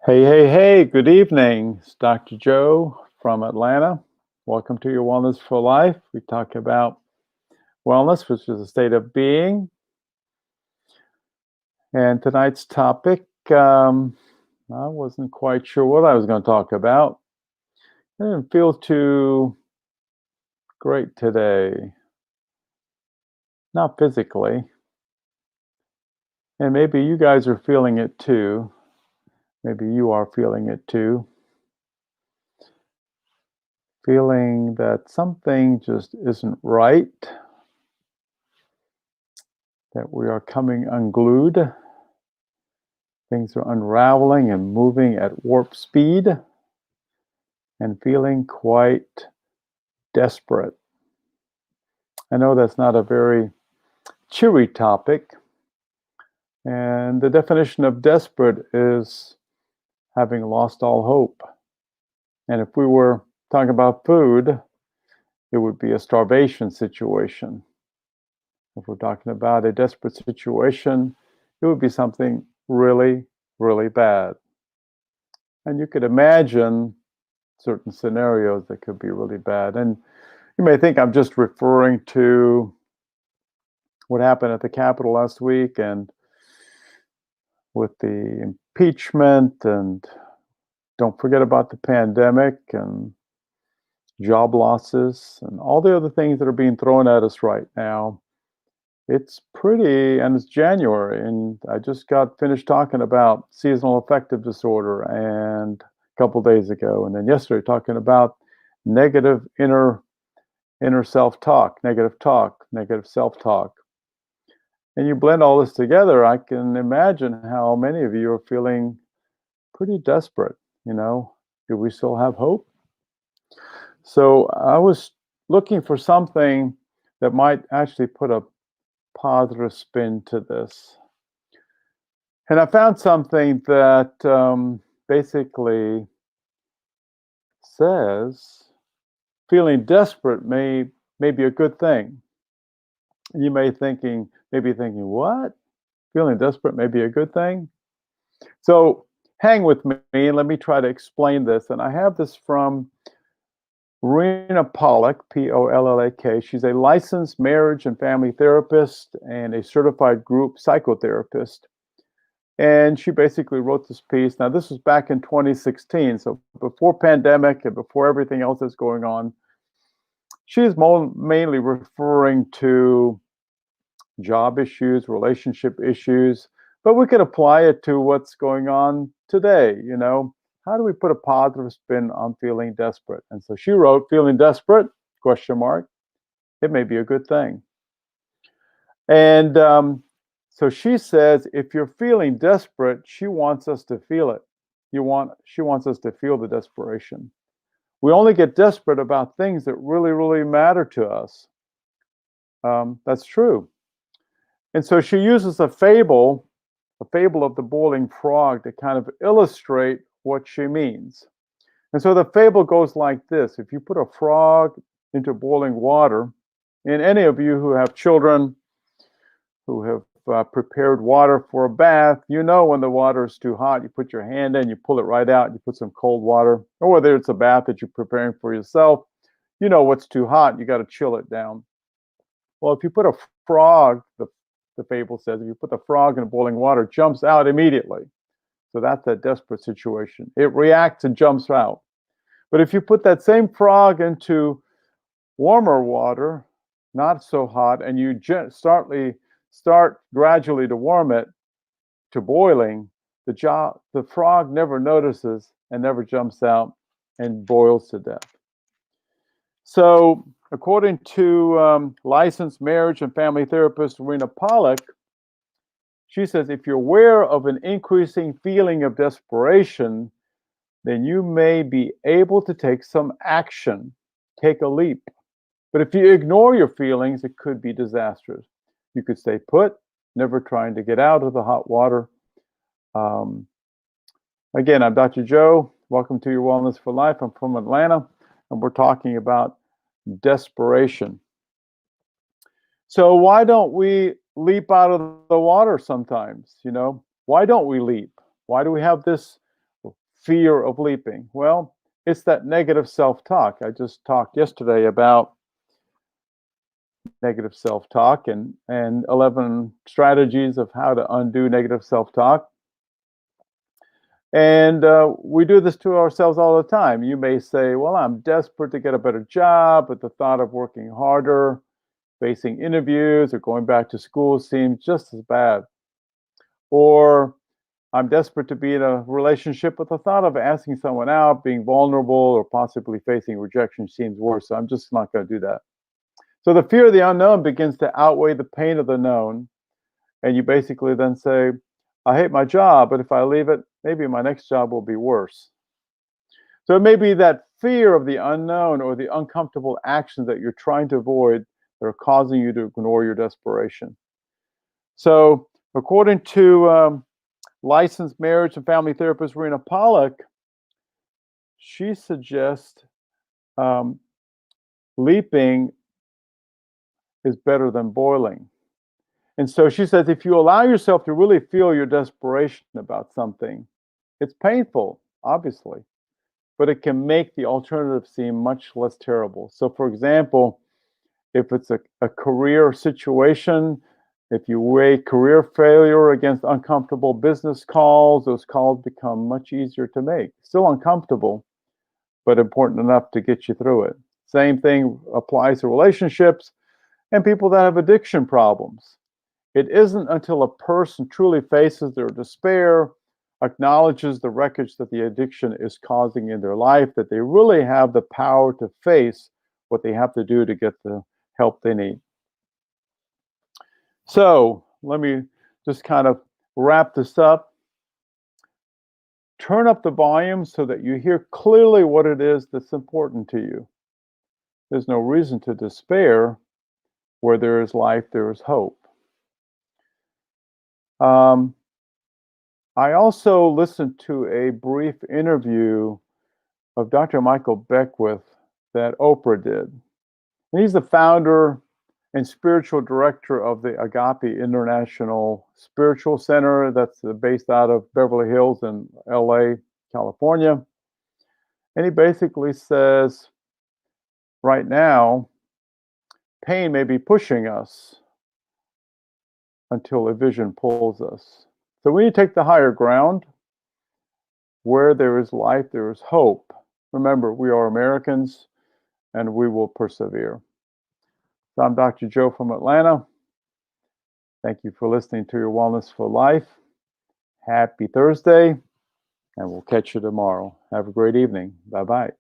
Hey, hey, hey, good evening. It's Dr. Joe from Atlanta. Welcome to Your Wellness for Life. We talk about wellness, which is a state of being. And tonight's topic, I wasn't quite sure what I was going to talk about. I didn't feel too great today, not physically. And maybe you guys are feeling it too. Maybe you are feeling it too. Feeling that something just isn't right, that we are coming unglued. Things are unraveling and moving at warp speed and feeling quite desperate. I know that's not a very cheery topic, and the definition of desperate is having lost all hope. And if we were talking about food, it would be a starvation situation. If we're talking about a desperate situation, it would be something really, really bad. And you could imagine certain scenarios that could be really bad. And you may think I'm just referring to what happened at the Capitol last week and with the impeachment, and don't forget about the pandemic and job losses and all the other things that are being thrown at us right now. It's pretty, and it's January, and I just got finished talking about seasonal affective disorder and a couple days ago, and then yesterday talking about negative inner self-talk, negative self-talk. And you blend all this together, I can imagine how many of you are feeling pretty desperate. Do we still have hope? So I was looking for something that might actually put a positive spin to this. And I found something that basically says feeling desperate may be a good thing. You may be thinking, what? Feeling desperate may be a good thing? So hang with me and let me try to explain this. And I have this from Rena Pollack, Pollak. She's a licensed marriage and family therapist and a certified group psychotherapist. And she basically wrote this piece. Now, this was back in 2016, so before pandemic and before everything else that's going on. She's mainly referring to job issues, relationship issues, but we could apply it to what's going on today. How do we put a positive spin on feeling desperate? And so she wrote, feeling desperate, question mark, it may be a good thing. And so she says, if you're feeling desperate, she wants us to feel it. She wants us to feel the desperation. We only get desperate about things that really, really matter to us. That's true. And so she uses a fable of the boiling frog to kind of illustrate what she means. And so the fable goes like this. If you put a frog into boiling water, and any of you who have children who have prepared water for a bath, when the water is too hot, you put your hand in, you pull it right out, you put some cold water, or whether it's a bath that you're preparing for yourself, what's too hot, you got to chill it down. Well, if you put a frog, the fable says, if you put the frog in boiling water, it jumps out immediately. So that's a desperate situation. It reacts and jumps out. But if you put that same frog into warmer water, not so hot, and you start gradually to warm it to boiling, the frog never notices and never jumps out and boils to death. So according to licensed marriage and family therapist Rena Pollack, she says, if you're aware of an increasing feeling of desperation, then you may be able to take some action, take a leap. But if you ignore your feelings, it could be disastrous. You could stay put, never trying to get out of the hot water. Again, I'm Dr. Joe. Welcome to Your Wellness for Life. I'm from Atlanta, and we're talking about desperation. So why don't we leap out of the water sometimes? Why don't we leap? Why do we have this fear of leaping? Well, it's that negative self-talk. I just talked yesterday about negative self-talk and 11 strategies of how to undo negative self-talk. And we do this to ourselves all the time. You may say, well, I'm desperate to get a better job, but the thought of working harder, facing interviews, or going back to school seems just as bad. Or I'm desperate to be in a relationship, but the thought of asking someone out, being vulnerable, or possibly facing rejection seems worse. So I'm just not going to do that. So the fear of the unknown begins to outweigh the pain of the known. And you basically then say, I hate my job, but if I leave it, maybe my next job will be worse. So it may be that fear of the unknown or the uncomfortable actions that you're trying to avoid that are causing you to ignore your desperation. So according to licensed marriage and family therapist Rena Pollack, she suggests leaping is better than boiling. And so she says, if you allow yourself to really feel your desperation about something, it's painful, obviously, but it can make the alternative seem much less terrible. So, for example, if it's a career situation, if you weigh career failure against uncomfortable business calls, those calls become much easier to make. Still uncomfortable, but important enough to get you through it. Same thing applies to relationships and people that have addiction problems. It isn't until a person truly faces their despair, acknowledges the wreckage that the addiction is causing in their life, that they really have the power to face what they have to do to get the help they need. So let me just kind of wrap this up. Turn up the volume so that you hear clearly what it is that's important to you. There's no reason to despair. Where there is life, there is hope. I also listened to a brief interview of Dr. Michael Beckwith that Oprah did. And he's the founder and spiritual director of the Agape International Spiritual Center that's based out of Beverly Hills in LA, California. And he basically says, right now, pain may be pushing us until a vision pulls us. So we need to take the higher ground. Where there is life, there is hope. Remember, we are Americans and we will persevere. So I'm Dr. Joe from Atlanta. Thank you for listening to Your Wellness for Life. Happy Thursday, and we'll catch you tomorrow. Have a great evening. Bye-bye.